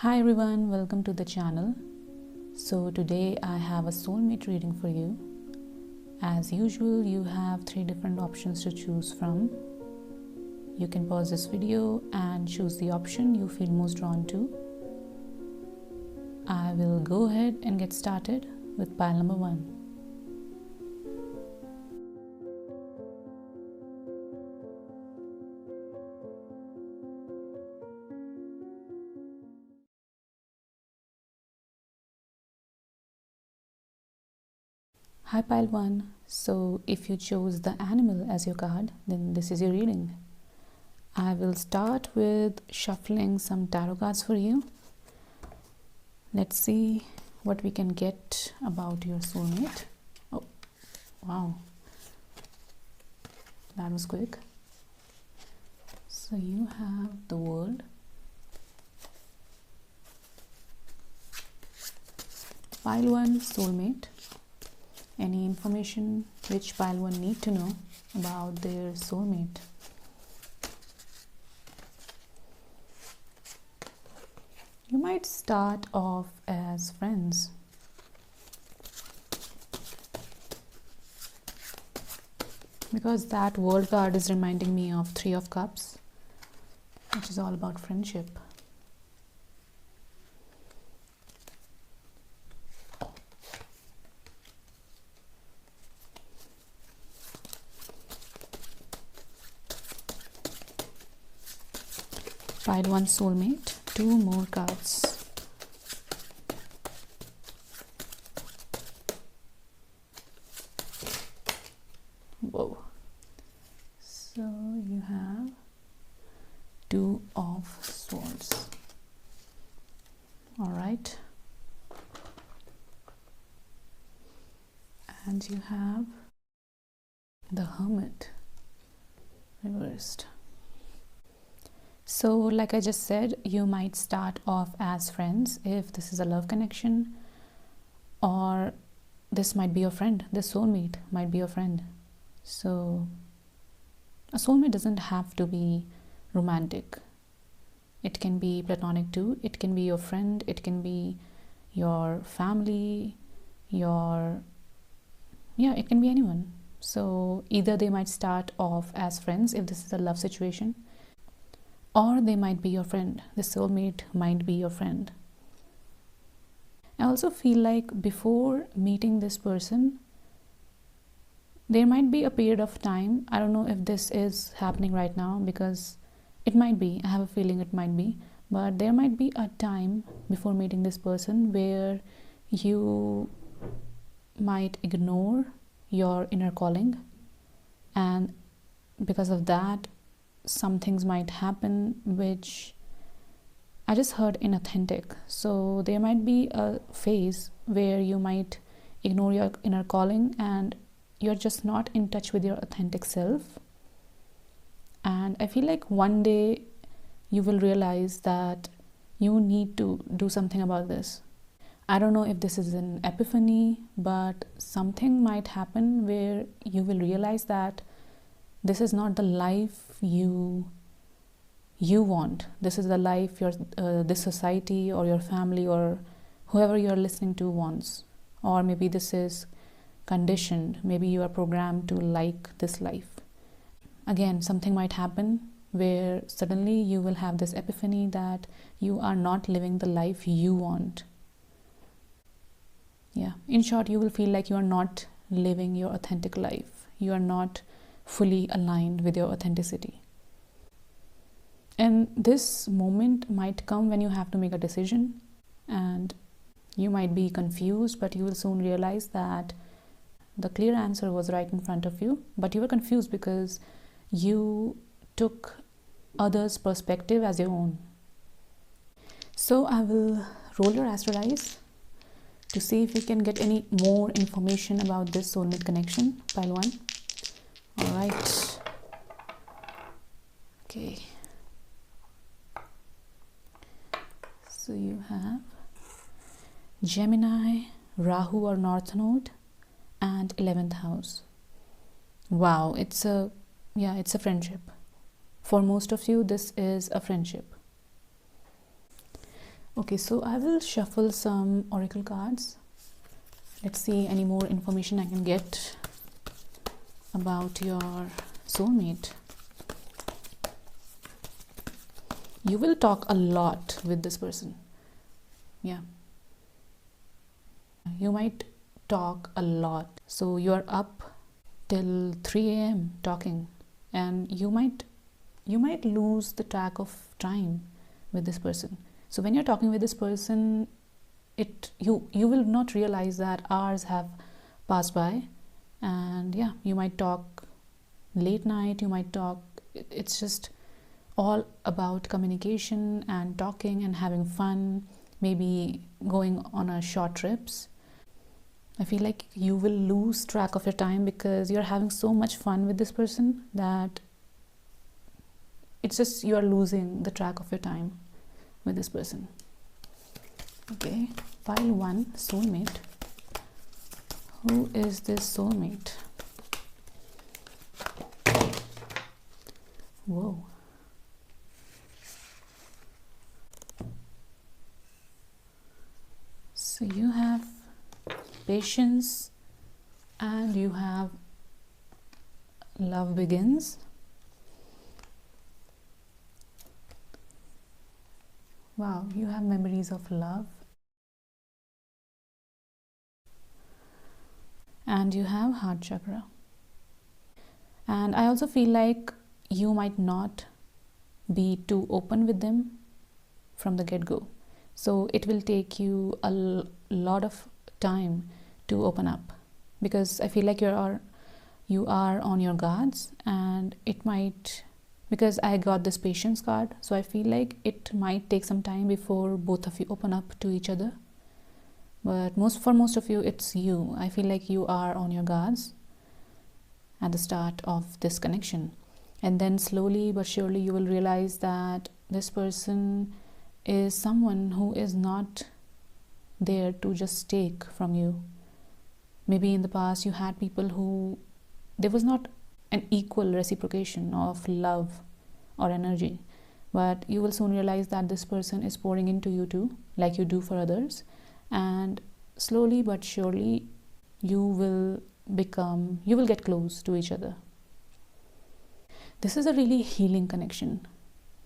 Hi everyone, welcome to the channel. So today I have a soulmate reading for you. As usual, you have 3 different options to choose from. You can pause this video and choose the option you feel most drawn to. I will go ahead and get started with pile number 1. Hi pile 1. So if you chose the animal as your card, then this is your reading. I will start with shuffling some tarot cards for you. Let's see what we can get about your soulmate. Oh, wow. That was quick. So you have the World, pile 1, soulmate. Any information which pile 1 need to know about their soulmate. You might start off as friends. Because that World card is reminding me of 3 of Cups, which is all about friendship. Pile 1, soulmate. 2 more cards. Whoa. So you have 2 of Swords. All right. And you have the Hermit reversed. So like I just said, you might start off as friends if this is a love connection, or this might be your friend. This soulmate might be your friend. So a soulmate doesn't have to be romantic. It can be platonic too. It can be your friend. It can be your family, it can be anyone. So either they might start off as friends if this is a love situation, or they might be your friend. The soulmate might be your friend. I also feel like before meeting this person, there might be a period of time. I don't know if this is happening right now, because it might be. I have a feeling it might be. But there might be a time before meeting this person where you might ignore your inner calling. And because of that, some things might happen which I just heard inauthentic. So there might be a phase where you might ignore your inner calling and you're just not in touch with your authentic self. And I feel like one day you will realize that you need to do something about this. I don't know if this is an epiphany, but something might happen where you will realize that this is not the life you want. This is the life this society or your family or whoever you're listening to wants. Or maybe this is conditioned. Maybe you are programmed to like this life. Again, something might happen where suddenly you will have this epiphany that you are not living the life you want. Yeah, in short, you will feel like you are not living your authentic life. You are not fully aligned with your authenticity. And this moment might come when you have to make a decision, and you might be confused, but you will soon realize that the clear answer was right in front of you, but you were confused because you took others' perspective as your own. So I will roll your astral eyes to see if we can get any more information about this soulmate connection. Pile 1. All right. Okay. So you have Gemini, Rahu or North Node, and 11th house. Wow, it's a friendship. For most of you, this is a friendship. Okay, so I will shuffle some oracle cards. Let's see any more information I can get about your soulmate. You will talk a lot with this person. Yeah. You might talk a lot. So you're up till 3 a.m. talking, and you might lose the track of time with this person. So when you're talking with this person, you will not realize that hours have passed by. And yeah, you might talk late night, you might talk, it's just all about communication and talking and having fun, maybe going on a short trips. I feel like you will lose track of your time because you're having so much fun with this person that it's just you are losing the track of your time with this person. Okay, pile 1, soulmate. Who is this soulmate? Whoa. So you have patience and you have love begins. Wow, you have memories of love. And you have heart chakra. And I also feel like you might not be too open with them from the get-go. So it will take you a lot of time to open up, because I feel like you are on your guards, and it might, because I got this patience card, so I feel like it might take some time before both of you open up to each other. But for most of you, it's you. I feel like you are on your guards at the start of this connection, and then slowly but surely you will realize that this person is someone who is not there to just take from you. Maybe in the past you had people who there was not an equal reciprocation of love or energy, but you will soon realize that this person is pouring into you too, like you do for others, and slowly but surely you will get close to each other. This is a really healing connection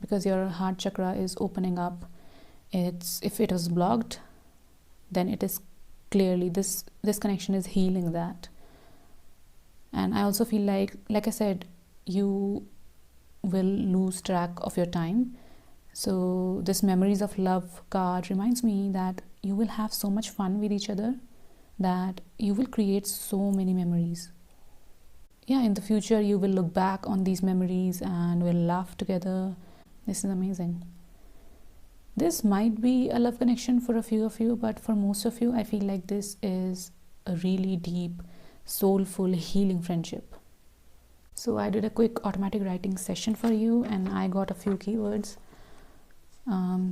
because your heart chakra is opening up. If it was blocked, then it is clearly this connection is healing that. And I also feel like I said, you will lose track of your time. So this memories of love card reminds me that you will have so much fun with each other that you will create so many memories. Yeah, in the future you will look back on these memories and will laugh together. This is amazing. This might be a love connection for a few of you, but for most of you, I feel like this is a really deep, soulful, healing friendship. So I did a quick automatic writing session for you, and I got a few keywords.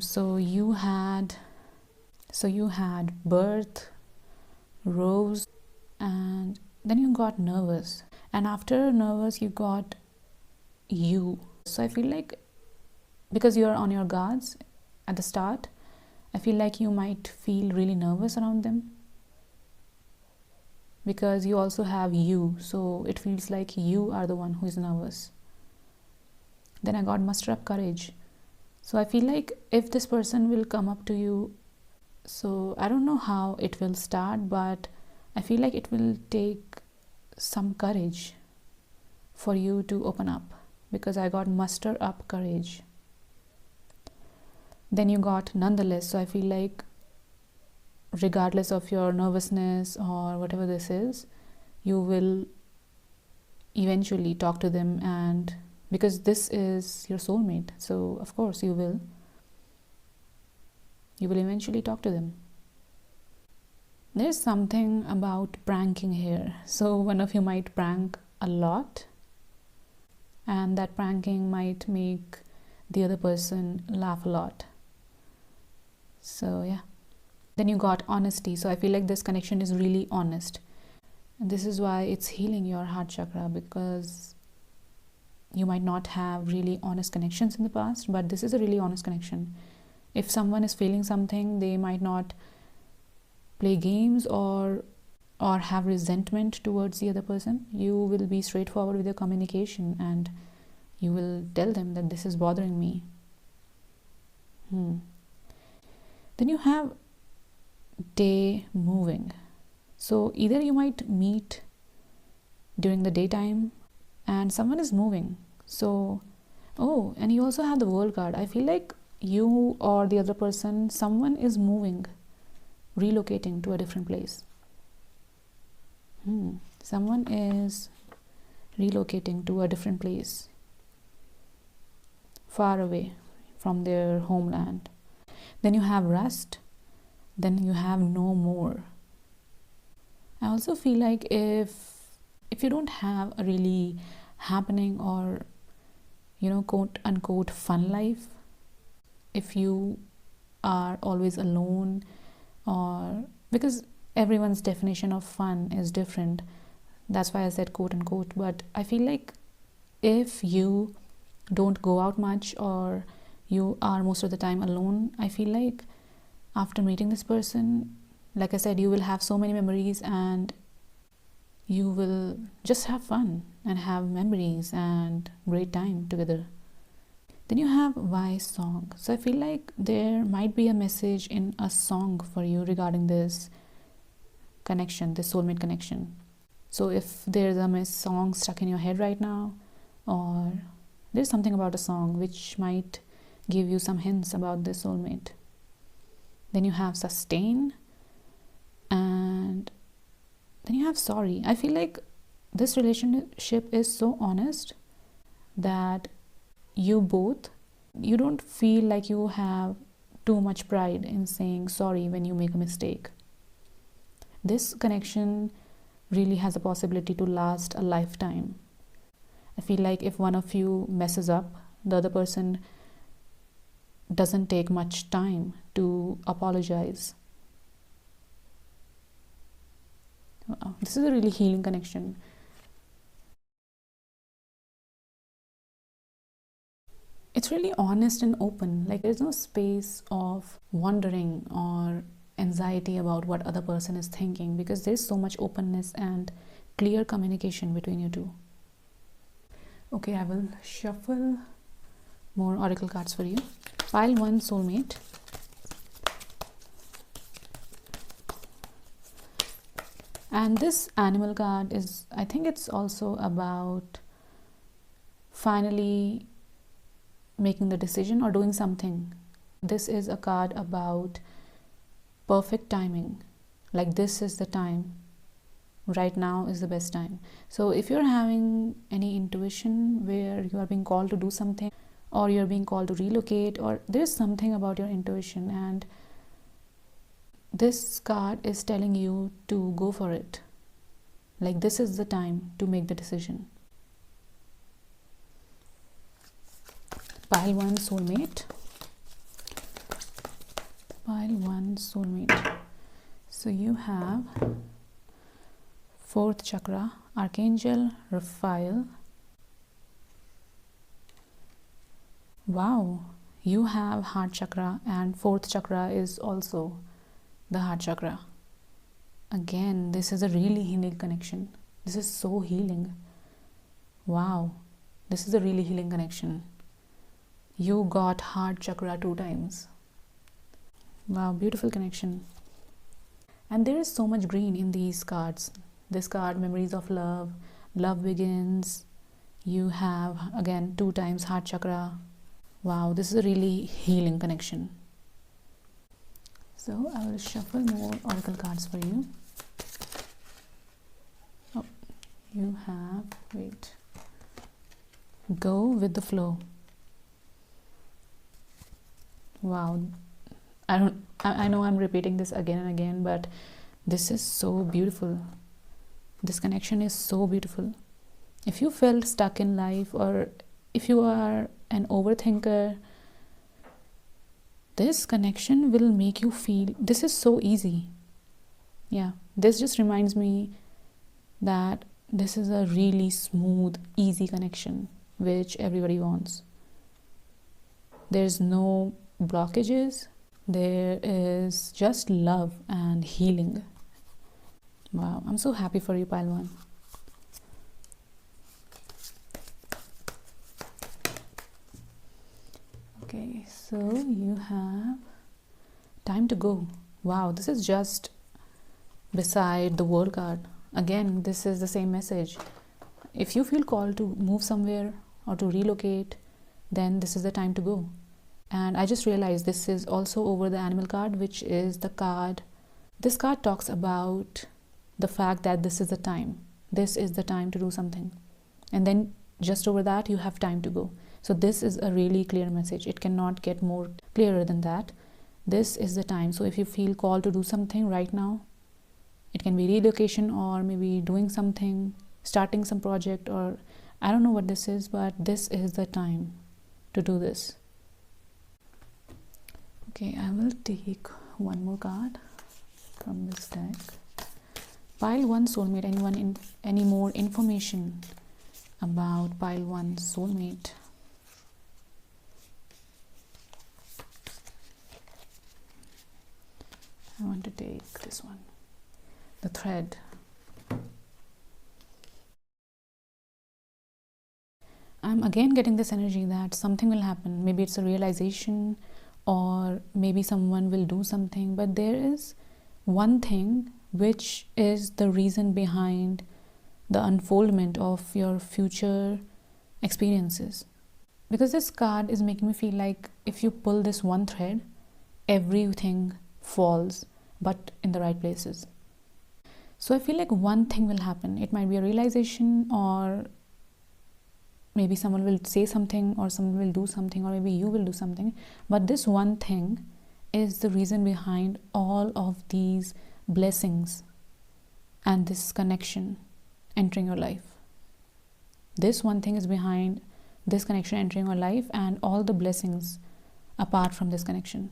So you had birth, rose, and then you got nervous. And after nervous, you got you. So I feel like because you're on your guards at the start, I feel like you might feel really nervous around them because you also have you. So it feels like you are the one who is nervous. Then I got muster up courage. So I feel like if this person will come up to you, so I don't know how it will start, but I feel like it will take some courage for you to open up, because I got muster up courage. Then you got nonetheless. So I feel like regardless of your nervousness or whatever this is, you will eventually talk to them, and because this is your soulmate, so of course you will eventually talk to them. There's something about pranking here. So one of you might prank a lot, and that pranking might make the other person laugh a lot. So yeah. Then you got honesty. So I feel like this connection is really honest, and this is why it's healing your heart chakra, because you might not have really honest connections in the past, but this is a really honest connection. If someone is feeling something, they might not play games or have resentment towards the other person. You will be straightforward with your communication and you will tell them that this is bothering me. Then you have day moving. So either you might meet during the daytime and someone is moving. So, and you also have the world card. I feel like you or the other person, someone is moving, relocating to a different place. Someone is relocating to a different place, far away from their homeland. Then you have rest. Then you have no more. I also feel like if you don't have a really happening or quote unquote fun life, if you are always alone, or because everyone's definition of fun is different, that's why I said quote unquote, but I feel like if you don't go out much or you are most of the time alone, I feel like after meeting this person, like I said, you will have so many memories and you will just have fun and have memories and great time together. Then you have wise song. So I feel like there might be a message in a song for you regarding this connection, this soulmate connection. So if there's a song stuck in your head right now, or there's something about a song which might give you some hints about this soulmate. Then you have sustain, and then you have sorry. I feel like this relationship is so honest that you don't feel like you have too much pride in saying sorry when you make a mistake. This connection really has a possibility to last a lifetime. I feel like if one of you messes up, the other person doesn't take much time to apologize. Wow, this is a really healing connection. It's really honest and open. Like there's no space of wondering or anxiety about what other person is thinking, because there's so much openness and clear communication between you two. Okay, I will shuffle more oracle cards for you. Pile 1, soulmate. And this animal card is, I think it's also about finally making the decision or doing something. This is a card about perfect timing. Like this is the time. Right now is the best time. So if you're having any intuition where you are being called to do something, or you're being called to relocate, or there's something about your intuition, and this card is telling you to go for it. Like this is the time to make the decision. Pile 1, soulmate. Pile 1, soulmate. So you have 4th chakra, Archangel Raphael. Wow, you have heart chakra, and 4th chakra is also the heart chakra. Again, this is a really healing connection. This is so healing. Wow, this is a really healing connection. You got heart chakra 2 times. Wow, beautiful connection. And there is so much green in these cards. This card, memories of love, love begins. You have again 2 times heart chakra. Wow, this is a really healing connection. So I will shuffle more oracle cards for you. Oh, you have, wait. Go with the flow. Wow. I know I'm repeating this again and again, but this is so beautiful. This connection is so beautiful. If you felt stuck in life, or if you are an overthinker, this connection will make you feel this is so easy. Yeah, this just reminds me that this is a really smooth, easy connection which everybody wants. There's no blockages. There is just love and healing. Wow, I'm so happy for you, pile 1. Okay, so you have time to go. Wow, this is just beside the world card. Again, this is the same message. If you feel called to move somewhere or to relocate, then this is the time to go. And I just realized this is also over the animal card, which is the card. This card talks about the fact that this is the time. This is the time to do something. And then just over that, you have time to go. So this is a really clear message. It cannot get more clearer than that. This is the time. So if you feel called to do something right now, it can be relocation or maybe doing something, starting some project, or I don't know what this is, but this is the time to do this. Okay, I will take one more card from this deck. Pile 1 soulmate. Any more information about pile 1 soulmate? I want to take this one, the thread. I'm again getting this energy that something will happen. Maybe it's a realization, or maybe someone will do something, but there is one thing which is the reason behind the unfoldment of your future experiences. Because this card is making me feel like if you pull this one thread, everything falls, but in the right places. So I feel like one thing will happen. It might be a realization, or maybe someone will say something, or someone will do something, or maybe you will do something. But this one thing is the reason behind all of these blessings and this connection entering your life. This one thing is behind this connection entering your life and all the blessings apart from this connection.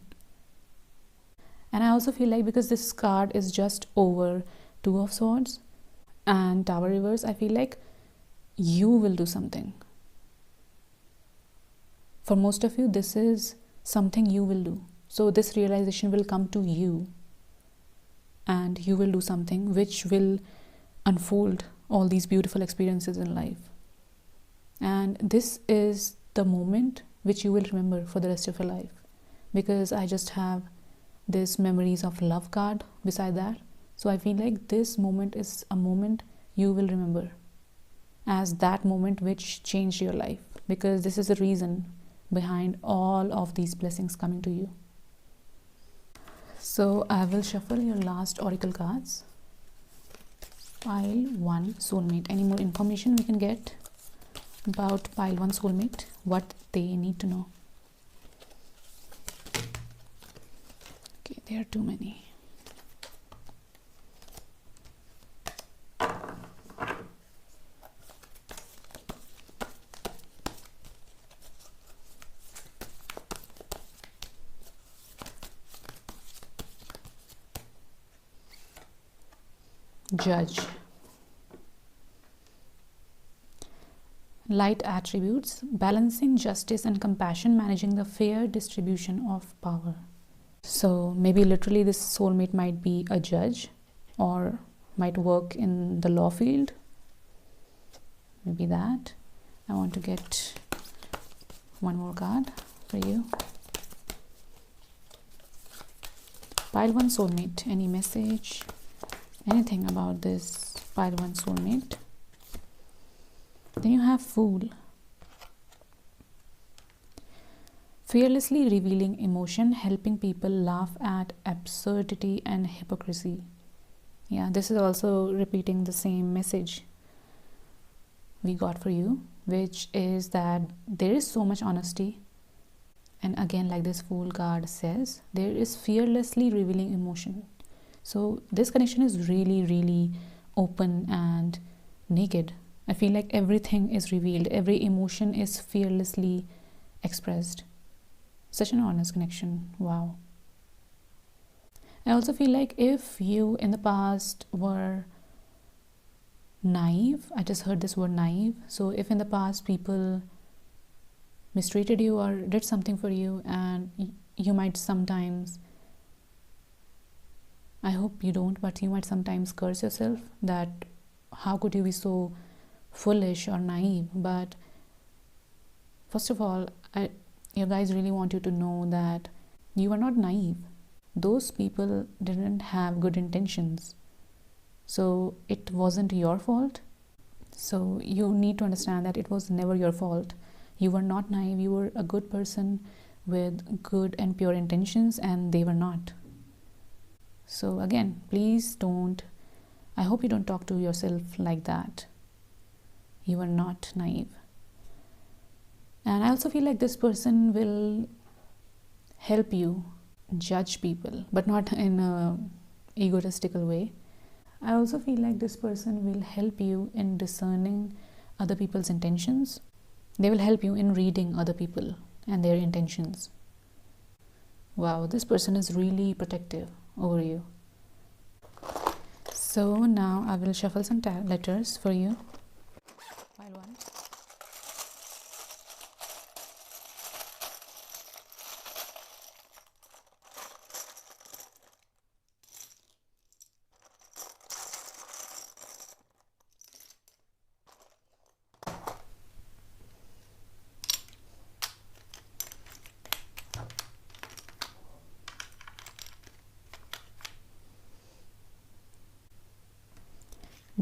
And I also feel like because this card is just over 2 of Swords and Tower reverse, I feel like you will do something. For most of you, this is something you will do. So this realization will come to you, and you will do something which will unfold all these beautiful experiences in life. And this is the moment which you will remember for the rest of your life, because I just have this memories of love card beside that. So I feel like this moment is a moment you will remember as that moment which changed your life, because this is the reason behind all of these blessings coming to you. So I will shuffle your last oracle cards. Pile 1 soulmate. Any more information we can get about pile 1 soulmate, what they need to know? Okay, there are too many. Judge. Light attributes, balancing justice and compassion, managing the fair distribution of power. So maybe literally this soulmate might be a judge or might work in the law field. Maybe that. I want to get one more card for you. Pile 1 soulmate. Any message? Anything about this pile 1 soulmate? Then you have Fool. Fearlessly revealing emotion, helping people laugh at absurdity and hypocrisy. Yeah, this is also repeating the same message we got for you, which is that there is so much honesty. And again, like this Fool card says, there is fearlessly revealing emotion. So this connection is really, really open and naked. I feel like everything is revealed. Every emotion is fearlessly expressed. Such an honest connection. Wow. I also feel like if you in the past were naive, I just heard this word naive. So if in the past people mistreated you or did something for you and you might sometimes, I hope you don't, but you might sometimes curse yourself that how could you be so foolish or naive. But first of all, you guys really want you to know that you are not naive. Those people didn't have good intentions, so it wasn't your fault. So you need to understand that it was never your fault. You were not naive. You were a good person with good and pure intentions, and they were not. So again, please don't, I hope you don't talk to yourself like that. You are not naive. And I also feel like this person will help you judge people, but not in a egotistical way. I also feel like this person will help you in discerning other people's intentions. They will help you in reading other people and their intentions. Wow, this person is really protective over you. So now I will shuffle some letters for you. Pile one.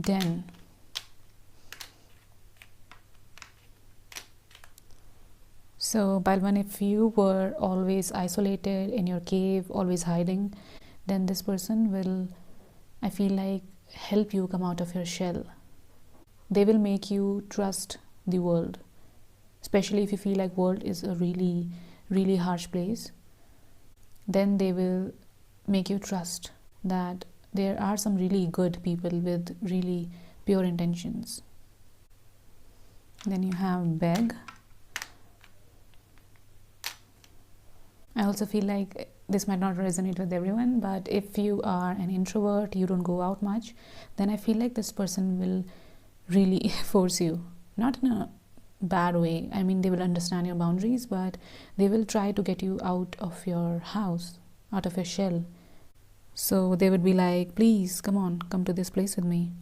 Den. So pile one, if you were always isolated in your cave, always hiding, then this person will, I feel like, help you come out of your shell. They will make you trust the world, especially if you feel like world is a really, really harsh place. Then they will make you trust that there are some really good people with really pure intentions. Then you have beg. I also feel like this might not resonate with everyone, but if you are an introvert, you don't go out much, then I feel like this person will really force you. Not in a bad way. I mean, they will understand your boundaries, but they will try to get you out of your house, out of your shell. So they would be like, please, come on, come to this place with me.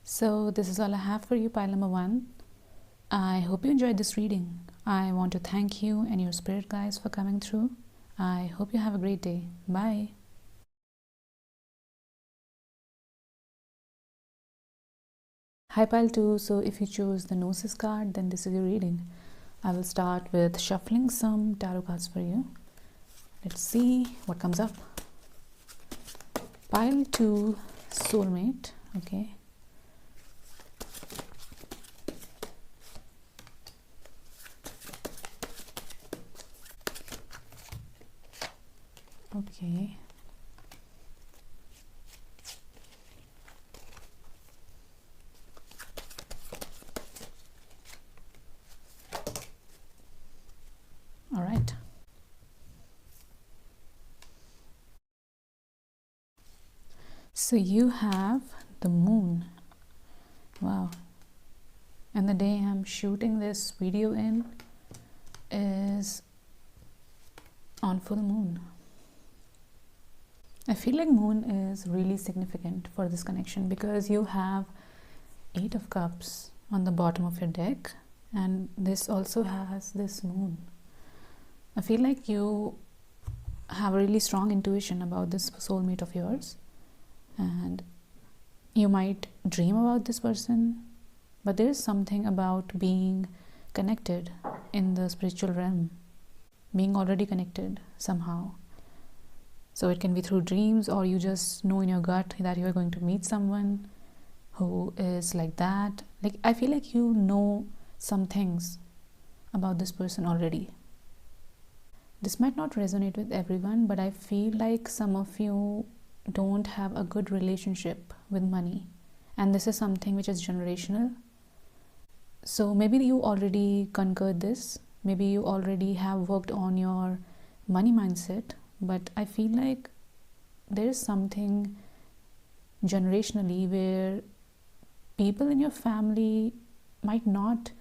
So this is all I have for you, pile number one. I hope you enjoyed this reading. I want to thank you and your spirit guides for coming through. I hope you have a great day. Bye. Hi pile 2, so if you choose the Gnosis card, then this is your reading. I will start with shuffling some tarot cards for you. Let's see what comes up. Pile 2, Soulmate. Okay. Okay. All right. So you have the moon. Wow. And the day I'm shooting this video in is on full moon. I feel like moon is really significant for this connection because you have 8 of cups on the bottom of your deck, and this also has this moon. I feel like you have a really strong intuition about this soulmate of yours, and you might dream about this person, but there is something about being connected in the spiritual realm, being already connected somehow. So it can be through dreams, or you just know in your gut that you are going to meet someone who is like that. Like, I feel like you know some things about this person already. This might not resonate with everyone, but I feel like some of you don't have a good relationship with money, and this is something which is generational. So maybe you already conquered this, maybe you already have worked on your money mindset, but I feel like there is something generationally where people in your family might not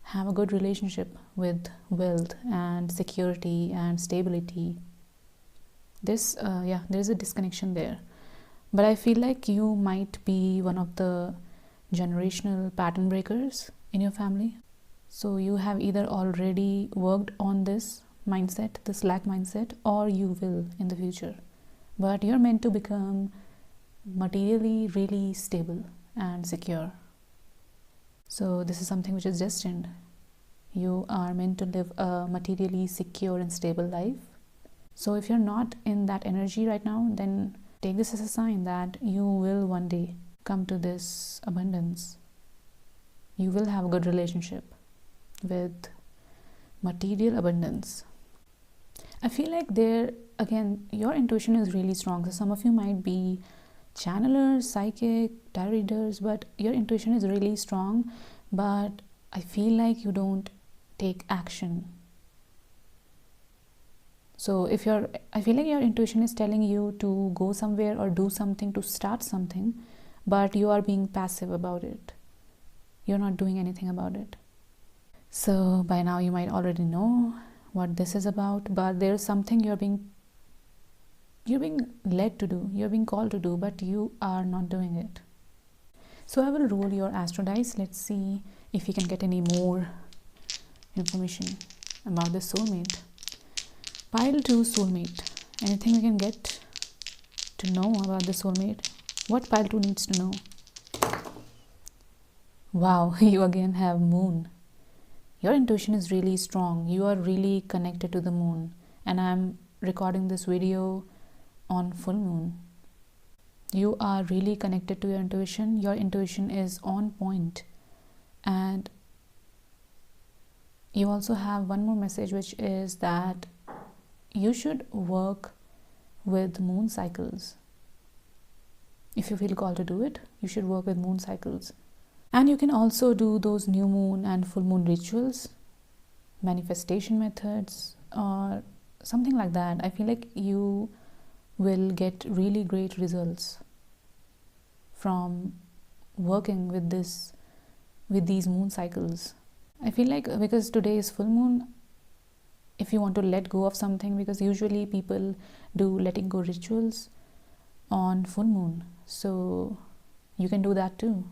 have a good relationship with wealth and security and stability. There's a disconnection there. But I feel like you might be one of the generational pattern breakers in your family. So you have either already worked on this mindset, this lack mindset, or you will in the future. But you're meant to become materially really stable and secure. So this is something which is destined. You are meant to live a materially secure and stable life. So if you're not in that energy right now, then take this as a sign that you will one day come to this abundance. You will have a good relationship with material abundance. I feel like there, again, your intuition is really strong. So some of you might be channelers, psychic, tarot readers, but your intuition is really strong. But I feel like you don't take action. So I feel like your intuition is telling you to go somewhere or do something, to start something, but you are being passive about it. You're not doing anything about it. So by now you might already know what this is about, but there's something you're being led to do, you're being called to do, but you are not doing it. So I will roll your astro dice. Let's see if we can get any more information about the soulmate. Pile 2, soulmate. Anything we can get to know about the soulmate? What pile 2 needs to know? Wow, you again have moon. Your intuition is really strong. You are really connected to the moon. And I'm recording this video on full moon. You are really connected to your intuition. Your intuition is on point. And you also have one more message, which is that you should work with moon cycles. If you feel called to do it, you should work with moon cycles. And you can also do those new moon and full moon rituals, manifestation methods, or something like that. I feel like you will get really great results from working with these moon cycles. I feel like because today is full moon, if you want to let go of something, because usually people do letting go rituals on full moon, so you can do that too.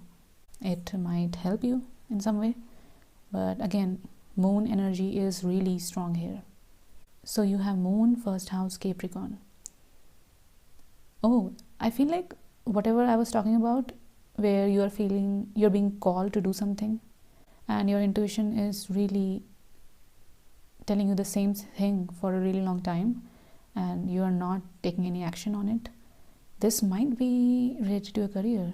It might help you in some way, but again, moon energy is really strong here. So you have moon, first house, Capricorn. Oh, I feel like whatever I was talking about, where you're being called to do something and your intuition is really telling you the same thing for a really long time and you are not taking any action on it, this might be related to a career,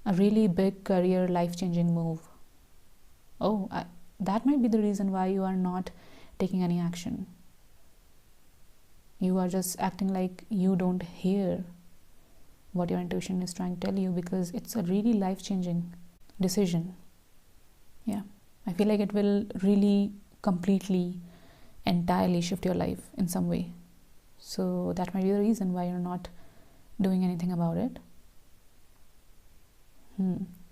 a really big career, life-changing move. That might be the reason why you are not taking any action. You are just acting like you don't hear what your intuition is trying to tell you, because it's a really life-changing decision. Yeah, I feel like it will really completely, entirely shift your life in some way. So that might be the reason why you're not doing anything about it.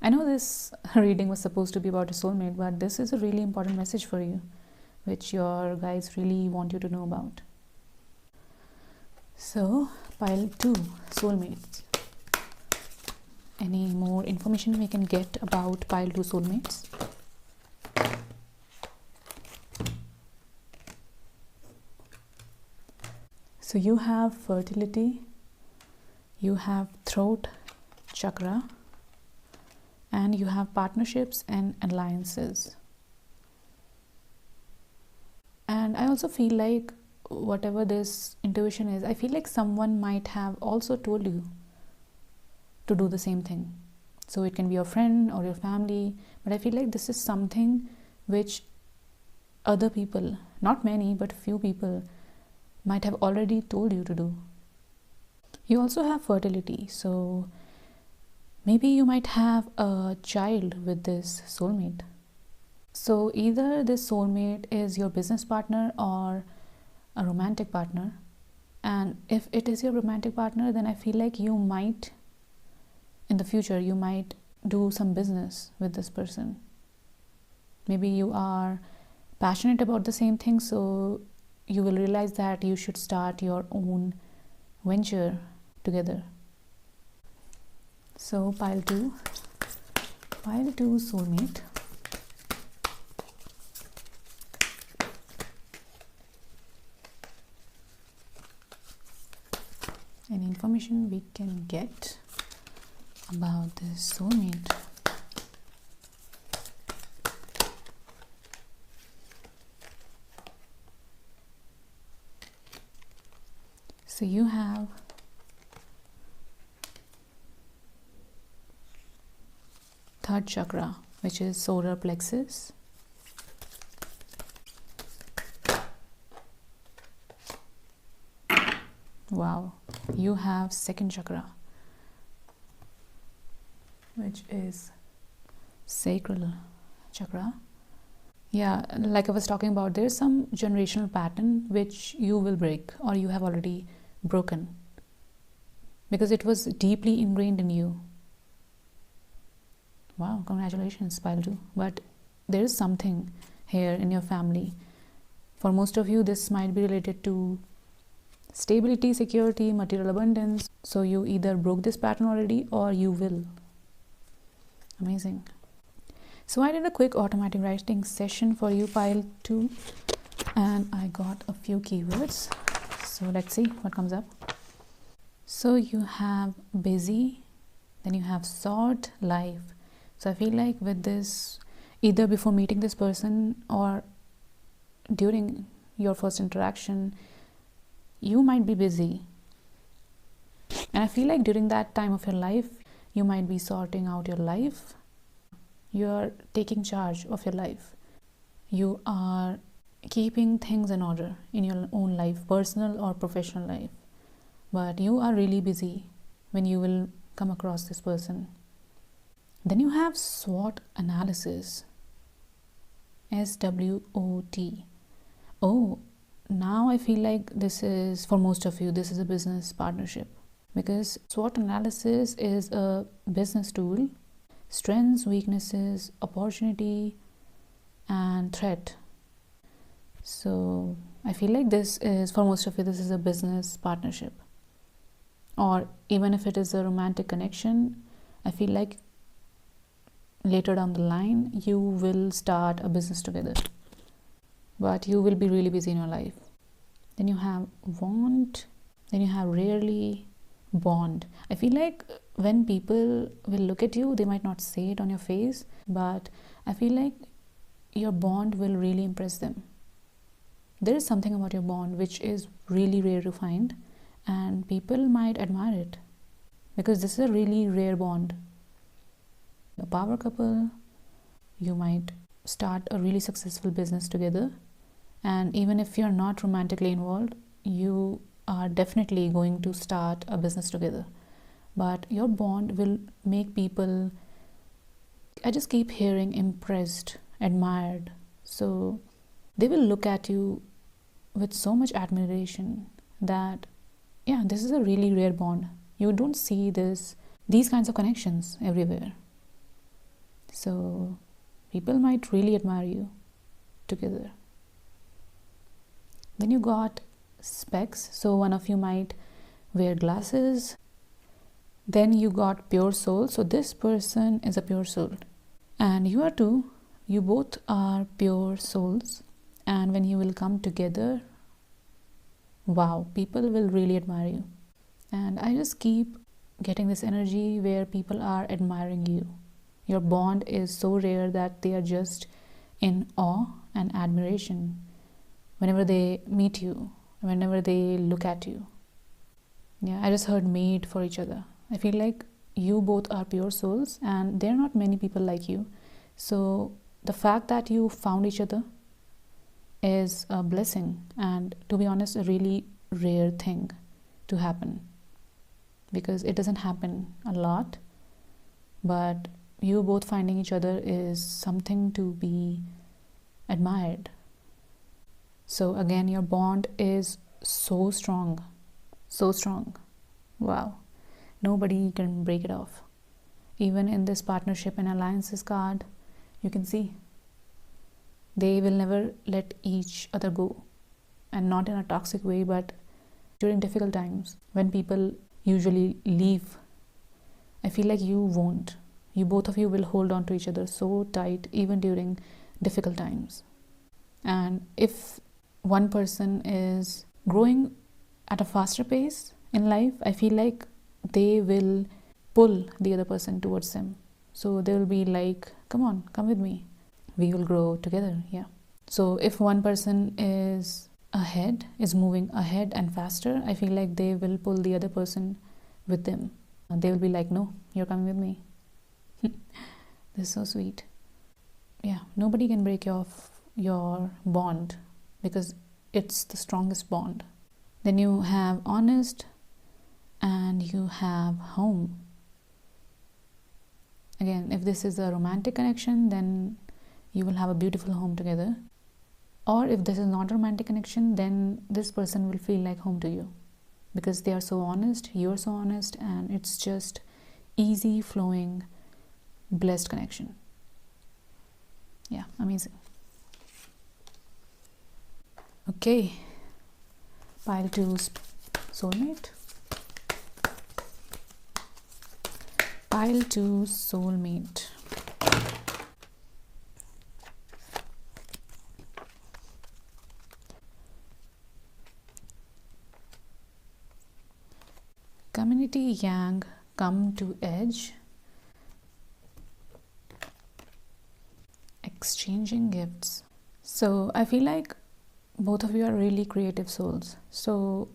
I know this reading was supposed to be about a soulmate, but this is a really important message for you, which your guides really want you to know about. So, pile 2, soulmates. Any more information we can get about pile 2 soulmates? So you have fertility, you have throat chakra, and you have partnerships and alliances. And I also feel like whatever this intuition is, I feel like someone might have also told you to do the same thing. So it can be your friend or your family, but I feel like this is something which other people, not many, but few people, might have already told you to do. You also have fertility, so maybe you might have a child with this soulmate. So either this soulmate is your business partner or a romantic partner, And if it is your romantic partner, then I feel like you might, in the future, you might do some business with this person. Maybe you are passionate about the same thing, so you will realize that you should start your own venture together. So pile 2 soulmate. Any information we can get about this soulmate? So you have third chakra, which is solar plexus. Wow. You have second chakra, which is sacral chakra. Yeah, like I was talking about, there's some generational pattern which you will break, or you have already broken, because it was deeply ingrained in you. Wow, congratulations, pile 2. But there is something here in your family. For most of you, this might be related to stability, security, material abundance. So you either broke this pattern already, or you will. Amazing. So I did a quick automatic writing session for you, pile 2, and I got a few keywords. So let's see what comes up. So you have busy, then you have sought, life. So I feel like with this, either before meeting this person or during your first interaction, you might be busy. And I feel like during that time of your life, you might be sorting out your life. You're taking charge of your life. You are keeping things in order in your own life, personal or professional life. But you are really busy when you will come across this person. Then you have SWOT analysis. SWOT. Oh, now I feel like this is, for most of you, this is a business partnership, because SWOT analysis is a business tool. Strengths, weaknesses, opportunity, and threat. So I feel like this is, for most of you, this is a business partnership. Or even if it is a romantic connection, I feel like later down the line, you will start a business together. But you will be really busy in your life. Then you have want, then you have rarely, bond. I feel like when people will look at you, they might not say it on your face, but I feel like your bond will really impress them. There is something about your bond which is really rare to find, and people might admire it, because this is a really rare bond. A power couple, you might start a really successful business together, and even if you're not romantically involved, you are definitely going to start a business together. But your bond will make people, I just keep hearing, impressed, admired. So they will look at you with so much admiration that, yeah, this is a really rare bond. You don't see these kinds of connections everywhere. So people might really admire you together. Then you got specs. So one of you might wear glasses. Then you got pure soul. So this person is a pure soul. And you are too. You both are pure souls. And when you will come together, wow, people will really admire you. And I just keep getting this energy where people are admiring you. Your bond is so rare that they are just in awe and admiration whenever they meet you, whenever they look at you. Yeah, I just heard made for each other. I feel like you both are pure souls and there are not many people like you. So the fact that you found each other is a blessing, and to be honest, a really rare thing to happen, because it doesn't happen a lot. But you both finding each other is something to be admired. So again, your bond is so strong. So strong. Wow. Nobody can break it off. Even in this partnership and alliances card, you can see they will never let each other go, and not in a toxic way, but during difficult times when people usually leave, I feel like you won't. You both of you will hold on to each other so tight even during difficult times. And if one person is growing at a faster pace in life, I feel like they will pull the other person towards them. So they will be like, come on, come with me. We will grow together. Yeah. So if one person is moving ahead and faster, I feel like they will pull the other person with them. And they will be like, no, you're coming with me. This is so sweet. Yeah, nobody can break off your bond because it's the strongest bond. Then you have honest and you have home. Again, if this is a romantic connection, then you will have a beautiful home together. Or if this is not a romantic connection, then this person will feel like home to you because they are so honest, you're so honest, and it's just easy flowing, blessed connection. Yeah, amazing. Okay, pile 2 soulmate. Pile 2 soulmate. Community yang, come to edge. Exchanging gifts. So I feel like both of you are really creative souls. So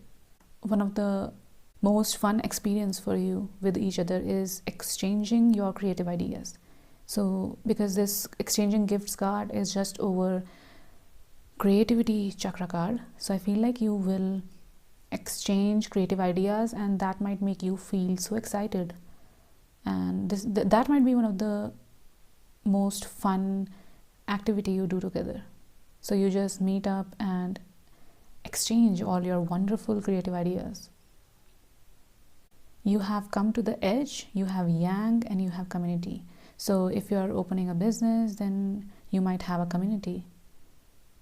one of the most fun experience for you with each other is exchanging your creative ideas. So because this exchanging gifts card is just over creativity chakra card, so I feel like you will exchange creative ideas, and that might make you feel so excited, and that might be one of the most fun activity you do together. So you just meet up and exchange all your wonderful creative ideas. You have come to the edge, you have yang, and you have community. So if you are opening a business, then you might have a community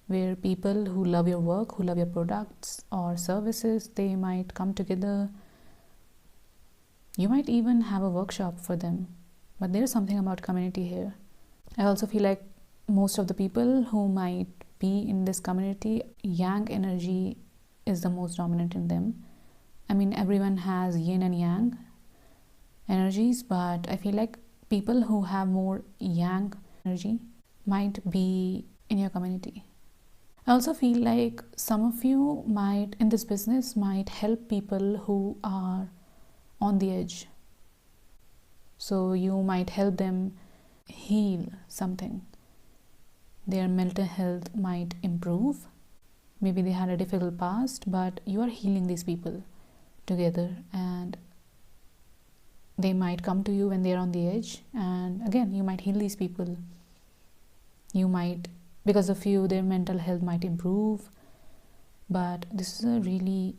where people who love your work, who love your products or services, they might come together. You might even have a workshop for them. But there's something about community here. I also feel like most of the people who might be in this community, yang energy is the most dominant in them. I mean, everyone has yin and yang energies, but I feel like people who have more yang energy might be in your community. I also feel like some of you might, in this business, might help people who are on the edge. So you might help them heal something. Their mental health might improve. Maybe they had a difficult past, but you are healing these people together, and they might come to you when they are on the edge, and again, you might heal these people. You might, because of you, their mental health might improve. But this is a really,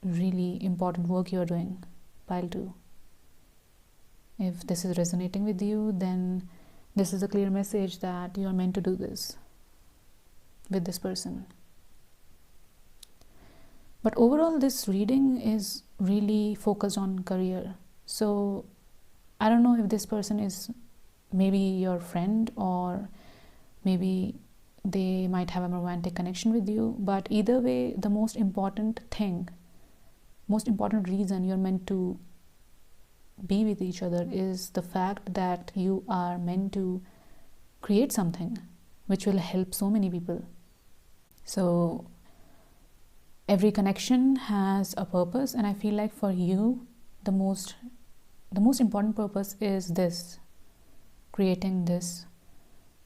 really important work you are doing, pile 2. If this is resonating with you, then this is a clear message that you are meant to do this with this person. But overall, this reading is really focused on career. So I don't know if this person is maybe your friend, or maybe they might have a romantic connection with you. But either way, the most important reason you're meant to be with each other is the fact that you are meant to create something which will help so many people. So every connection has a purpose, and I feel like for you, the most important purpose is this, creating this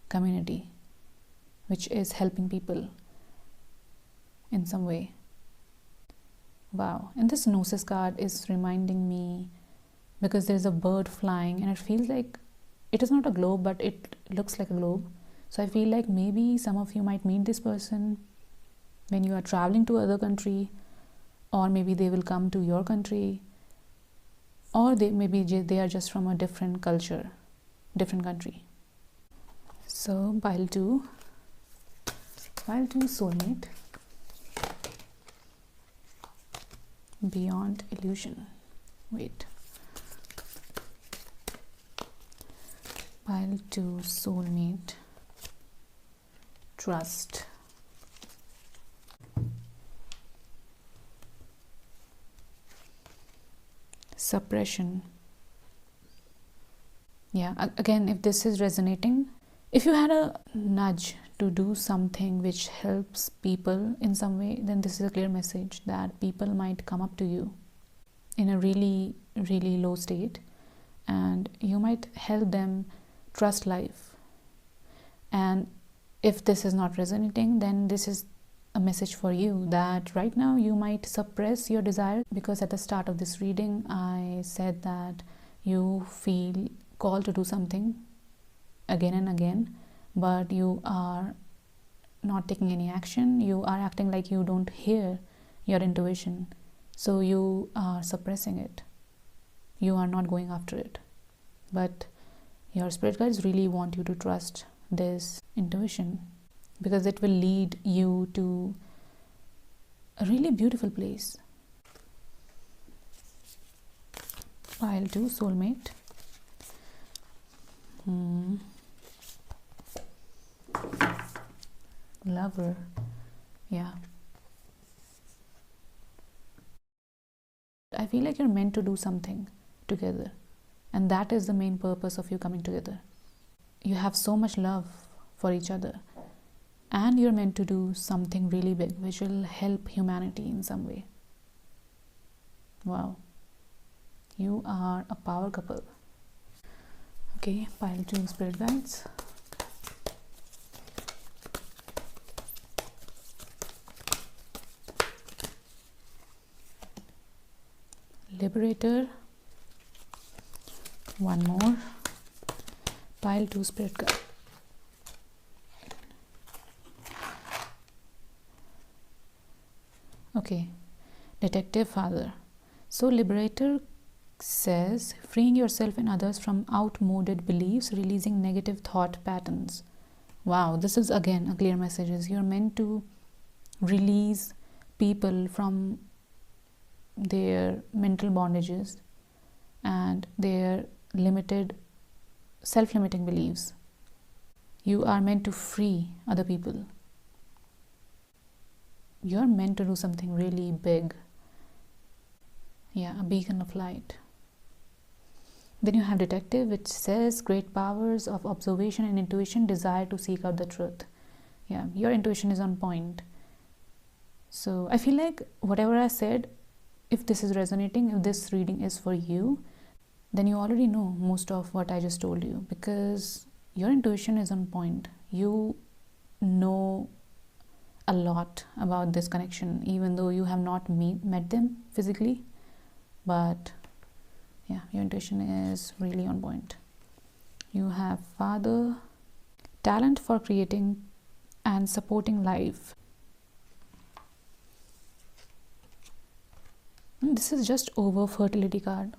community which is helping people in some way. Wow. And this Gnosis card is reminding me, because there's a bird flying and it feels like it is not a globe, but it looks like a globe. So I feel like maybe some of you might meet this person when you are traveling to other country, or maybe they will come to your country, or they are just from a different culture, different country. So pile 2 soulmate, beyond illusion. Wait, pile 2 soulmate, trust. Suppression. Yeah, again, if this is resonating, if you had a nudge to do something which helps people in some way, then this is a clear message that people might come up to you in a really, really low state, and you might help them trust life. And if this is not resonating, then this is a message for you that right now you might suppress your desire, because at the start of this reading I said that you feel called to do something again and again, but you are not taking any action. You are acting like you don't hear your intuition, so you are suppressing it. You are not going after it, but your spirit guides really want you to trust this intuition, because it will lead you to a really beautiful place. Pile 2 soulmate. Lover. Yeah, I feel like you're meant to do something together, and that is the main purpose of you coming together. You have so much love for each other, and you're meant to do something really big which will help humanity in some way. Wow, you are a power couple. Okay, pile 2 spirit guides. Liberator. One more. Pile 2 spirit guide. Okay, detective father. So liberator says freeing yourself and others from outmoded beliefs, releasing negative thought patterns. Wow, this is again a clear message. You're meant to release people from their mental bondages and their limited, self-limiting beliefs. You are meant to free other people. You're meant to do something really big. Yeah, a beacon of light. Then you have detective, which says great powers of observation and intuition, desire to seek out the truth. Yeah, your intuition is on point. So I feel like whatever I said, if this is resonating, if this reading is for you, then you already know most of what I just told you, because your intuition is on point. You know a lot about this connection, even though you have not met them physically. But yeah, your intuition is really on point. You have father, talent for creating and supporting life. This is just over fertility card.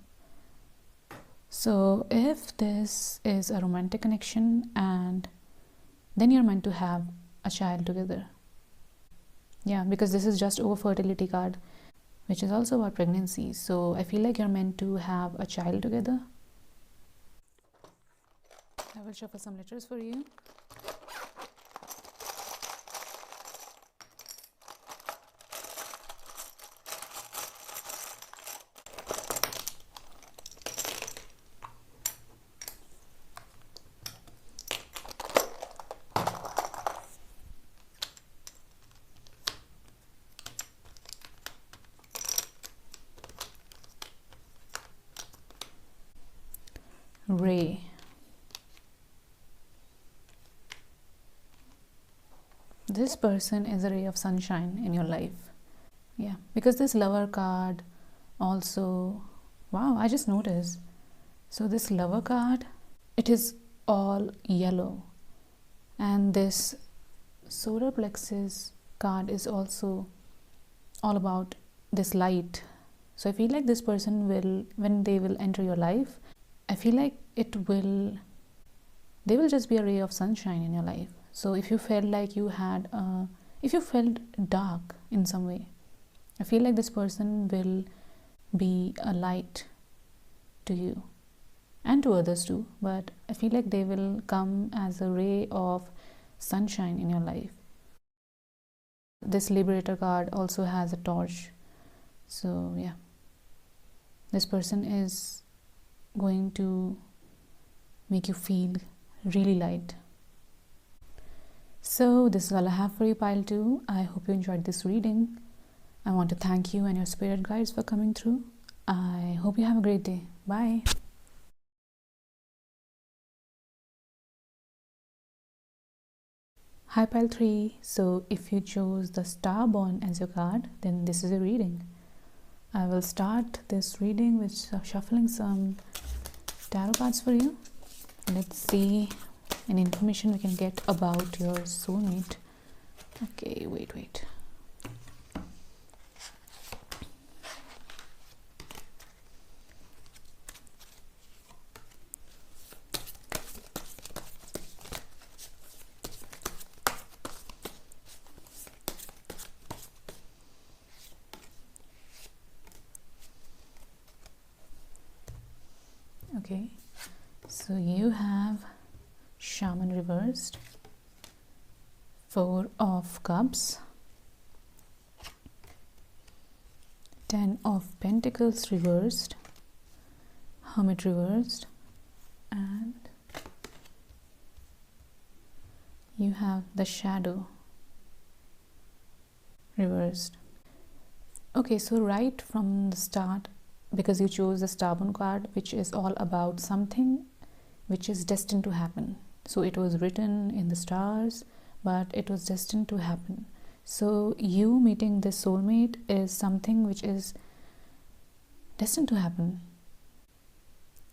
So if this is a romantic connection, and then you're meant to have a child together. Yeah, because this is just over fertility card, which is also about pregnancy. So I feel like you're meant to have a child together. I will shuffle some letters for you. Ray. This person is a ray of sunshine in your life. Yeah, because this lover card also, wow, I just noticed. So this lover card, it is all yellow, and this solar plexus card is also all about this light. So I feel like this person will, when they will enter your life, I feel like they will just be a ray of sunshine in your life. So if you felt like if you felt dark in some way, I feel like this person will be a light to you and to others too, but I feel like they will come as a ray of sunshine in your life. This Liberator card also has a torch. So yeah, this person is going to make you feel really light. So this is all I have for you, pile 2. I hope you enjoyed this reading. I want to thank you and your spirit guides for coming through. I hope you have a great day. Bye. Hi pile 3. So if you chose the Starborn as your card, then this is a reading. I will start this reading with shuffling some tarot cards for you. Let's see any information we can get about your soulmate. Okay, wait. Okay, so you have Shaman reversed, 4 of Cups, 10 of Pentacles reversed, Hermit reversed, and you have the Shadow reversed. Okay, so right from the start, because you chose the Starborn card, which is all about something which is destined to happen. So it was written in the stars, but it was destined to happen. So you meeting this soulmate is something which is destined to happen.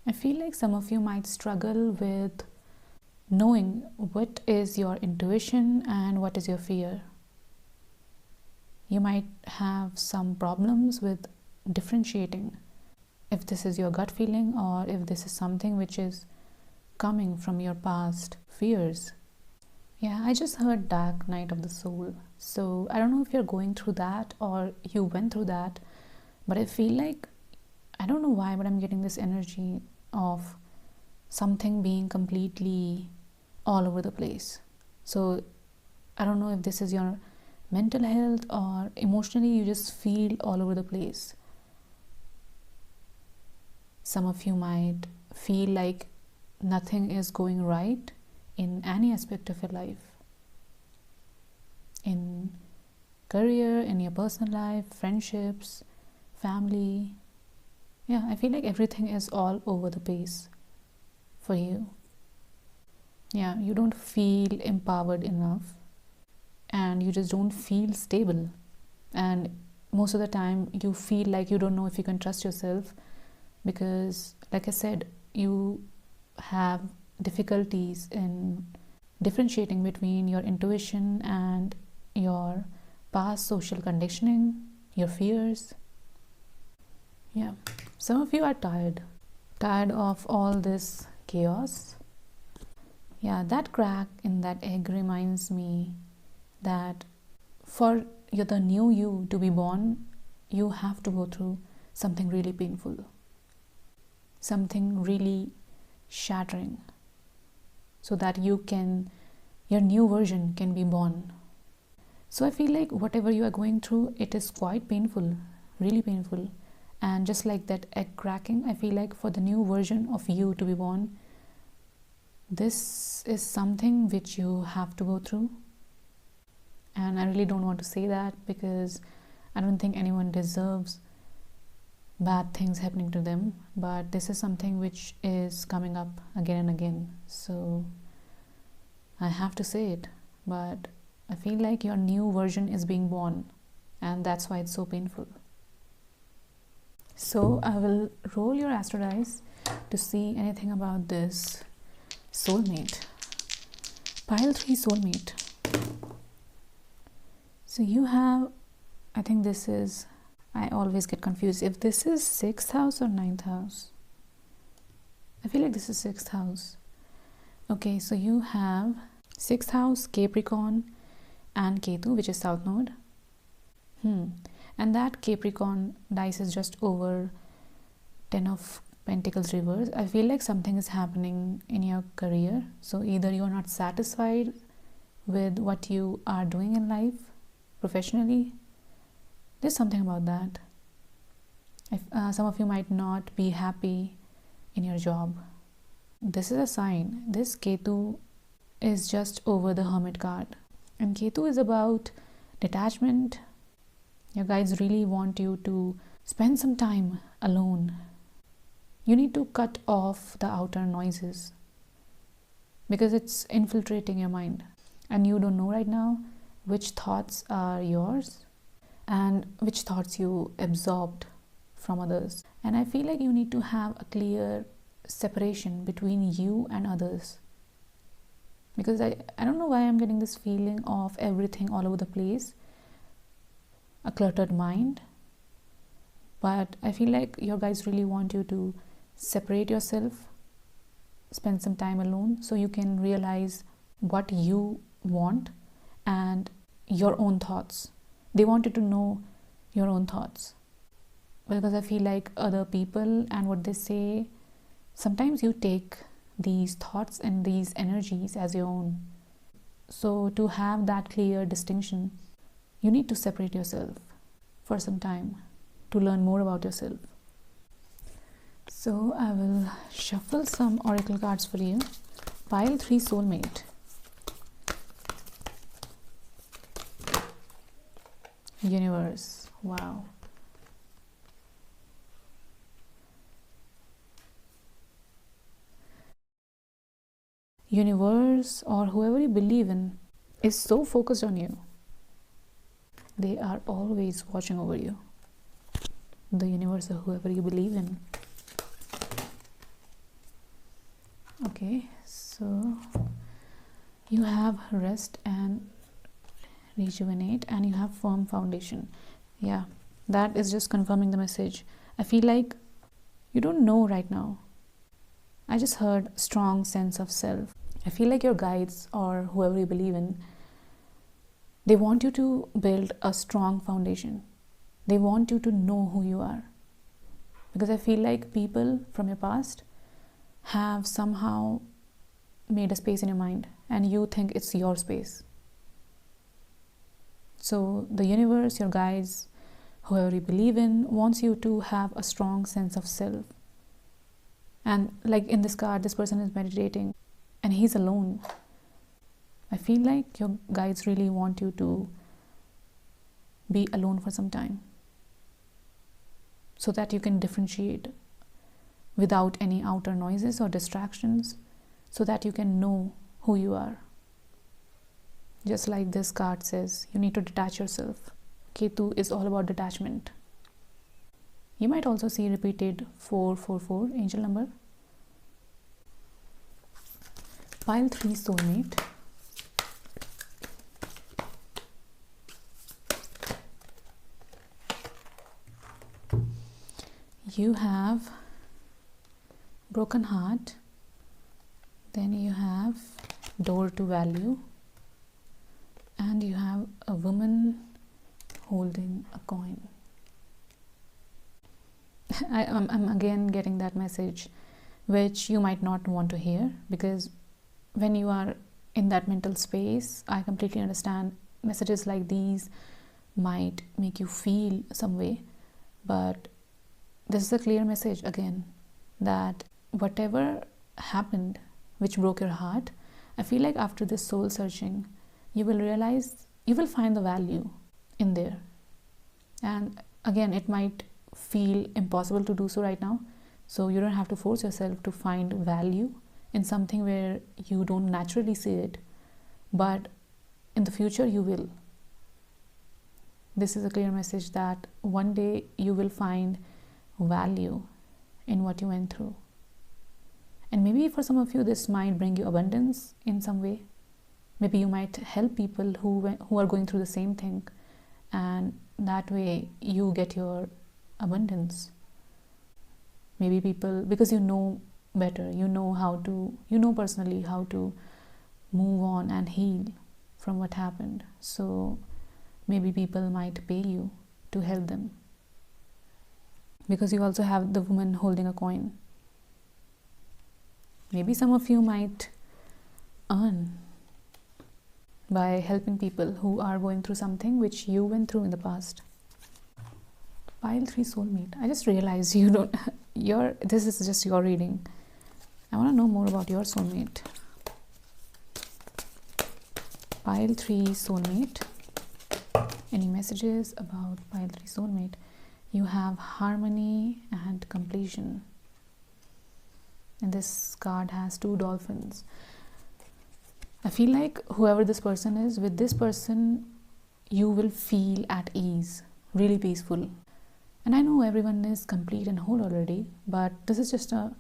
I feel like some of you might struggle with knowing what is your intuition and what is your fear. You might have some problems with differentiating if this is your gut feeling or if this is something which is coming from your past fears. Yeah, I just heard Dark Night of the Soul. So I don't know if you're going through that or you went through that, but I feel like, I don't know why, but I'm getting this energy of something being completely all over the place. So I don't know if this is your mental health or emotionally you just feel all over the place. Some of you might feel like nothing is going right in any aspect of your life, in career, in your personal life, friendships, family. Yeah, I feel like everything is all over the place for you. Yeah, you don't feel empowered enough and you just don't feel stable, and most of the time you feel like you don't know if you can trust yourself, because like I said, you have difficulties in differentiating between your intuition and your past social conditioning, your fears. Yeah, some of you are tired of all this chaos. Yeah, that crack in that egg reminds me that for the new you to be born, you have to go through something really painful, something really shattering, so that your new version can be born. So I feel like whatever you are going through, it is quite painful, really painful. And just like that egg cracking, I feel like for the new version of you to be born, this is something which you have to go through. And I really don't want to say that, because I don't think anyone deserves bad things happening to them, but this is something which is coming up again and again, so I have to say it. But I feel like your new version is being born, and that's why it's so painful. So I will roll your astro dice to see anything about this soulmate. Pile 3, soulmate. So you have, I think this is I always get confused if this is 6th house or 9th house. I feel like this is 6th house. Okay, so you have 6th house, Capricorn and Ketu, which is South Node. And that Capricorn dice is just over 10 of Pentacles reverse. I feel like something is happening in your career. So either you're not satisfied with what you are doing in life professionally. There's something about that. Some of you might not be happy in your job. This is a sign. This Ketu is just over the Hermit card. And Ketu is about detachment. Your guides really want you to spend some time alone. You need to cut off the outer noises because it's infiltrating your mind. And you don't know right now which thoughts are yours and which thoughts you absorbed from others. And I feel like you need to have a clear separation between you and others. Because I don't know why I'm getting this feeling of everything all over the place. A cluttered mind. But I feel like your guides really want you to separate yourself, spend some time alone so you can realize what you want and your own thoughts. They want you to know your own thoughts. Because I feel like other people and what they say, sometimes you take these thoughts and these energies as your own. So to have that clear distinction, you need to separate yourself for some time to learn more about yourself. So I will shuffle some oracle cards for you. Pile 3 Soulmate. Universe. Wow. Universe or whoever you believe in is so focused on you. They are always watching over you. The universe or whoever you believe in. Okay, so you have rest and rejuvenate and you have firm foundation. Yeah, that is just confirming the message. I feel like you don't know right now. I just heard strong sense of self. I feel like your guides or whoever you believe in, they want you to build a strong foundation. They want you to know who you are. Because I feel like people from your past have somehow made a space in your mind and you think it's your space. So the universe, your guides, whoever you believe in, wants you to have a strong sense of self. And like in this card, this person is meditating and he's alone. I feel like your guides really want you to be alone for some time so that you can differentiate without any outer noises or distractions, so that you can know who you are. Just like this card says, you need to detach yourself. Ketu is all about detachment. You might also see repeated 444 angel number. Pile 3 Soulmate. You have broken heart, then you have door to value, and you have a woman holding a coin. I'm again getting that message which you might not want to hear, because when you are in that mental space, I completely understand messages like these might make you feel some way, but this is a clear message again that whatever happened which broke your heart, I feel like after this soul searching, you will realize, you will find the value in there. And again, it might feel impossible to do so right now, so you don't have to force yourself to find value in something where you don't naturally see it, but in the future you will. This is a clear message that one day you will find value in what you went through. And maybe for some of you this might bring you abundance in some way. Maybe you might help people who are going through the same thing, and that way you get your abundance. Maybe people, because you know better, you know personally how to move on and heal from what happened. So maybe people might pay you to help them, because you also have the woman holding a coin. Maybe some of you might earn by helping people who are going through something which you went through in the past. Pile 3 soulmate. I just realized you don't this is just your reading. I want to know more about your soulmate. Pile 3 soulmate. Any messages about pile 3 soulmate? You have harmony and completion, and this card has 2 dolphins. I feel like whoever this person is, with this person you will feel at ease, really peaceful. And I know everyone is complete and whole already, but this is just a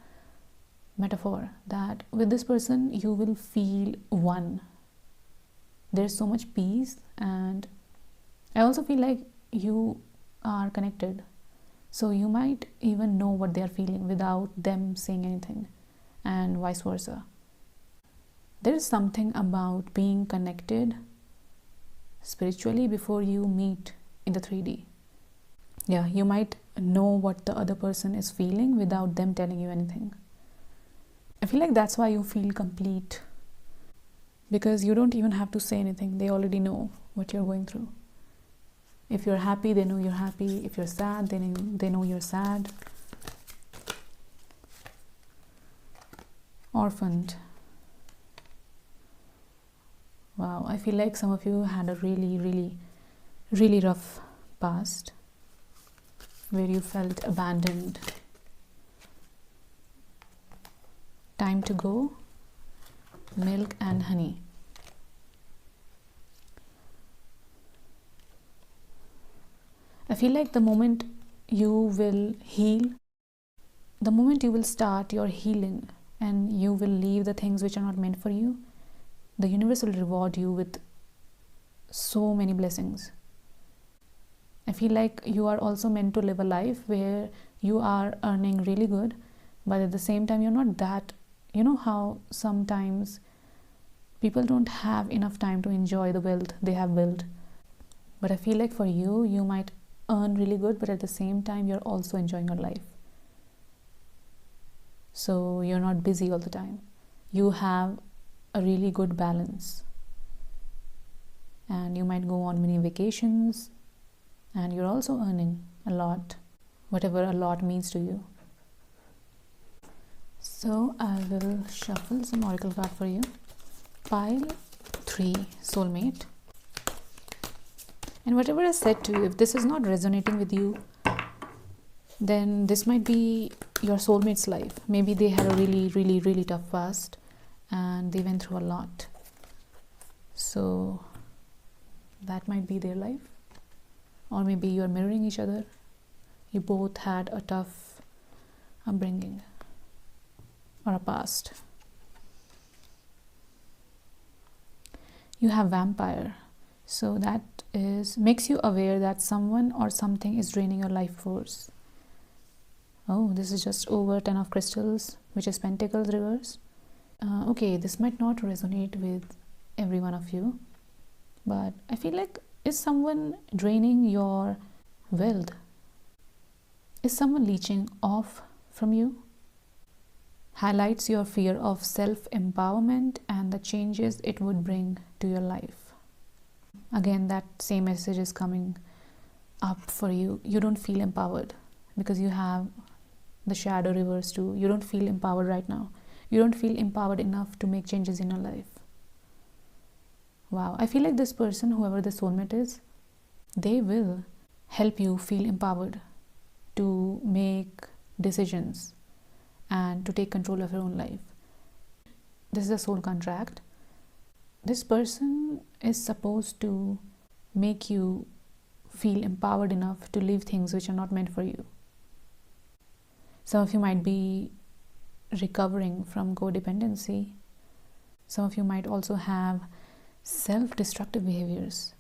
metaphor that with this person you will feel one. There's so much peace, and I also feel like you are connected. So you might even know what they are feeling without them saying anything, and vice versa. There is something about being connected spiritually before you meet in the 3D. Yeah, you might know what the other person is feeling without them telling you anything. I feel like that's why you feel complete, because you don't even have to say anything. They already know what you're going through. If you're happy, they know you're happy. If you're sad, they know you're sad. Orphaned. Wow, I feel like some of you had a really rough past where you felt abandoned. Time to go. Milk and honey. I feel like the moment you will heal, the moment you will start your healing and you will leave the things which are not meant for you, the universe will reward you with so many blessings. I feel like you are also meant to live a life where you are earning really good, but at the same time you're not that, you know how sometimes people don't have enough time to enjoy the wealth they have built. But I feel like for you, you might earn really good, but at the same time you're also enjoying your life. So you're not busy all the time. You have a really good balance, and you might go on many vacations, and you're also earning a lot, whatever a lot means to you. So I will shuffle some oracle card for you. Pile 3 soulmate. And whatever I said to you, if this is not resonating with you, then this might be your soulmate's life. Maybe they had a really tough past and they went through a lot. So that might be their life. Or maybe you are mirroring each other. You both had a tough upbringing or a past. You have vampire. So that makes you aware that someone or something is draining your life force. Oh, this is just over 10 of crystals, which is pentacles reverse. Okay, this might not resonate with every one of you, but I feel like, is someone draining your wealth? Is someone leeching off from you? Highlights your fear of self-empowerment and the changes it would bring to your life. Again, that same message is coming up for you. You don't feel empowered because you have the shadow reverse too. You don't feel empowered right now. You don't feel empowered enough to make changes in your life. Wow, I feel like this person, whoever the soulmate is, they will help you feel empowered to make decisions and to take control of your own life. This is a soul contract. This person is supposed to make you feel empowered enough to leave things which are not meant for you. Some of you might be recovering from codependency. Some of you might also have self-destructive behaviors.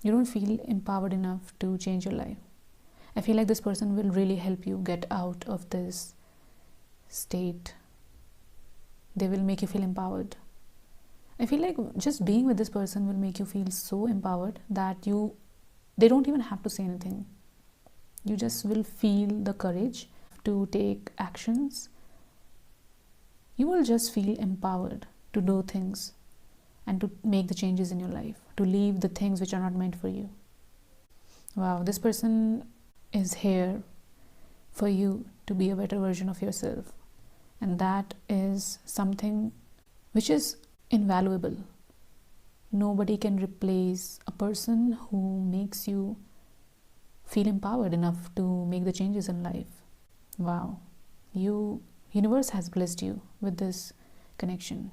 You don't feel empowered enough to change your life. I feel like this person will really help you get out of this state. They will make you feel empowered. I feel like just being with this person will make you feel so empowered that they don't even have to say anything. You just will feel the courage to take actions. You will just feel empowered to do things and to make the changes in your life, to leave the things which are not meant for you. Wow, this person is here for you to be a better version of yourself. And that is something which is invaluable. Nobody can replace a person who makes you feel empowered enough to make the changes in life. Wow, universe has blessed you with this connection.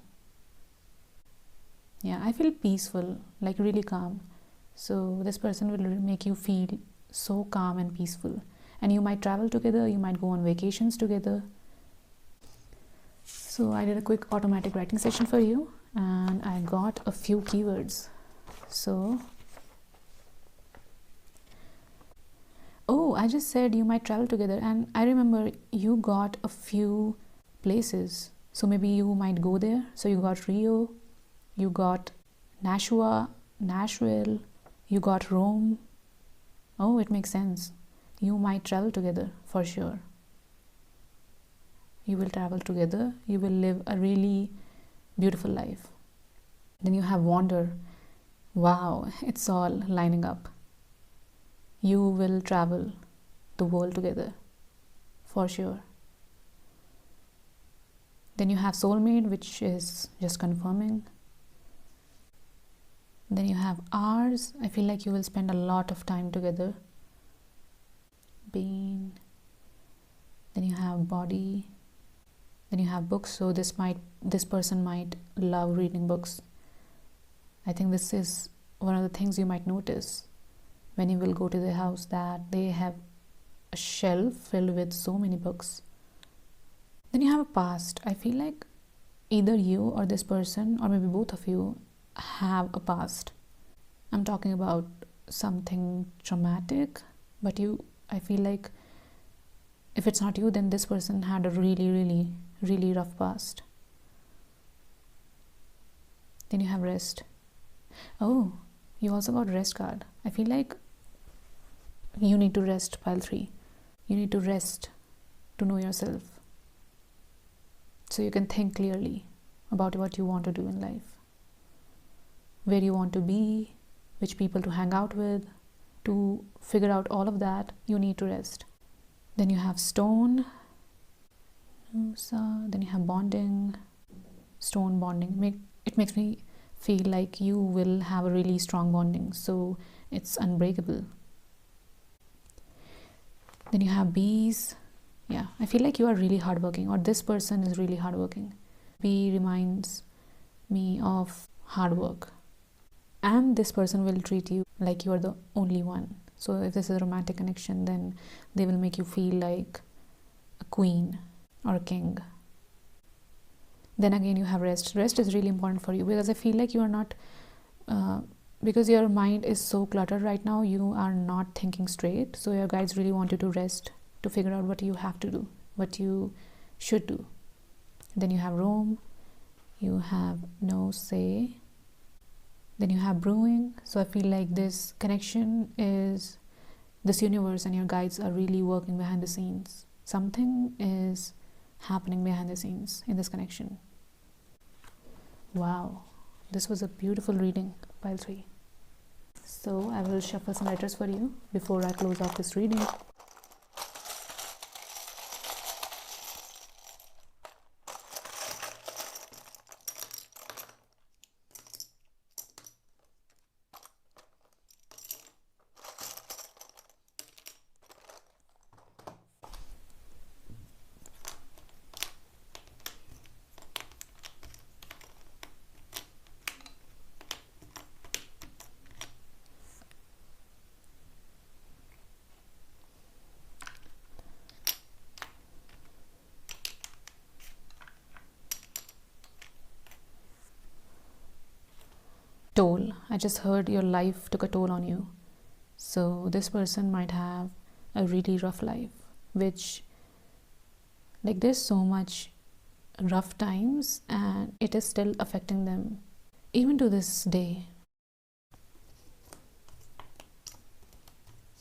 Yeah, I feel peaceful, like really calm. So this person will make you feel so calm and peaceful. And you might travel together, you might go on vacations together. So I did a quick automatic writing session for you, and I got a few keywords. So, oh, I just said you might travel together, and I remember you got a few places. So maybe you might go there. So you got Rio, you got Nashua, Nashville, you got Rome. Oh, it makes sense. You might travel together for sure. You will travel together. You will live a really beautiful life. Then you have wander. Wow, it's all lining up. You will travel the world together for sure. Then you have soulmate, which is just confirming. Then you have hours. I feel like you will spend a lot of time together. Being. Then you have body. Then you have books. So this person might love reading books. I think this is one of the things you might notice when you will go to their house, that they have a shelf filled with so many books. Then you have a past. I feel like either you or this person, or maybe both of you, have a past. I'm talking about something traumatic, but I feel like if it's not you, then this person had a really, really, really rough past. Then you have rest. Oh, you also got rest card. I feel like you need to rest, pile 3. You need to rest to know yourself, so you can think clearly about what you want to do in life, where you want to be, which people to hang out with. To figure out all of that, you need to rest. Then you have stone. Then you have bonding. Stone bonding. It makes me feel like you will have a really strong bonding, so it's unbreakable. Then you have bees. Yeah, I feel like you are really hardworking, or this person is really hardworking. Bee reminds me of hard work. And this person will treat you like you are the only one. So if this is a romantic connection, then they will make you feel like a queen or a king. Then again, you have rest. Rest is really important for you, because I feel like you are not, because your mind is so cluttered right now, you are not thinking straight. So your guides really want you to rest, to figure out what you have to do, what you should do. Then you have Rome. You have no say. Then you have brewing. So I feel like this connection is, this universe and your guides are really working behind the scenes. Something is happening behind the scenes in this connection. Wow, this was a beautiful reading, pile 3. So I will shuffle some letters for you before I close off this reading. toll. I just heard your life took a toll on you. So this person might have a really rough life, which, like, there's so much rough times and it is still affecting them even to this day.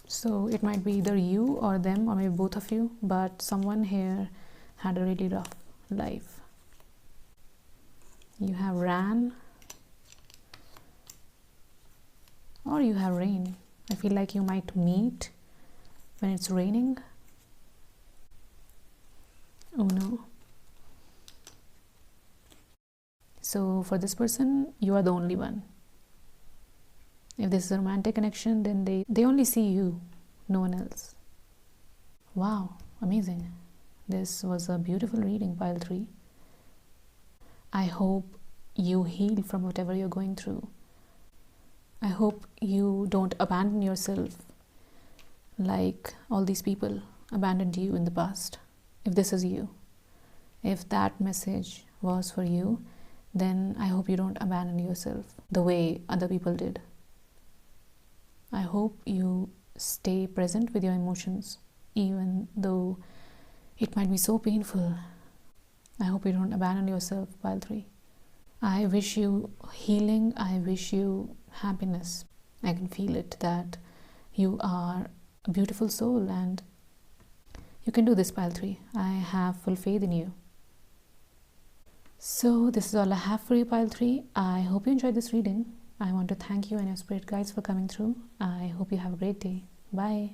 So it might be either you or them, or maybe both of you, but someone here had a really rough life. You have ran, or you have rain. I feel like you might meet when it's raining. Oh no. So for this person, you are the only one. If this is a romantic connection, then they only see you, no one else. Wow, amazing. This was a beautiful reading, pile 3. I hope you heal from whatever you're going through. I hope you don't abandon yourself like all these people abandoned you in the past. If this is you, if that message was for you, then I hope you don't abandon yourself the way other people did. I hope you stay present with your emotions, even though it might be so painful. I hope you don't abandon yourself, pile 3. I wish you healing. I wish you happiness. I can feel it, that you are a beautiful soul and you can do this, pile 3. I have full faith in you. So this is all I have for you, pile 3. I hope you enjoyed this reading. I want to thank you and your spirit guides for coming through. I hope you have a great day. Bye.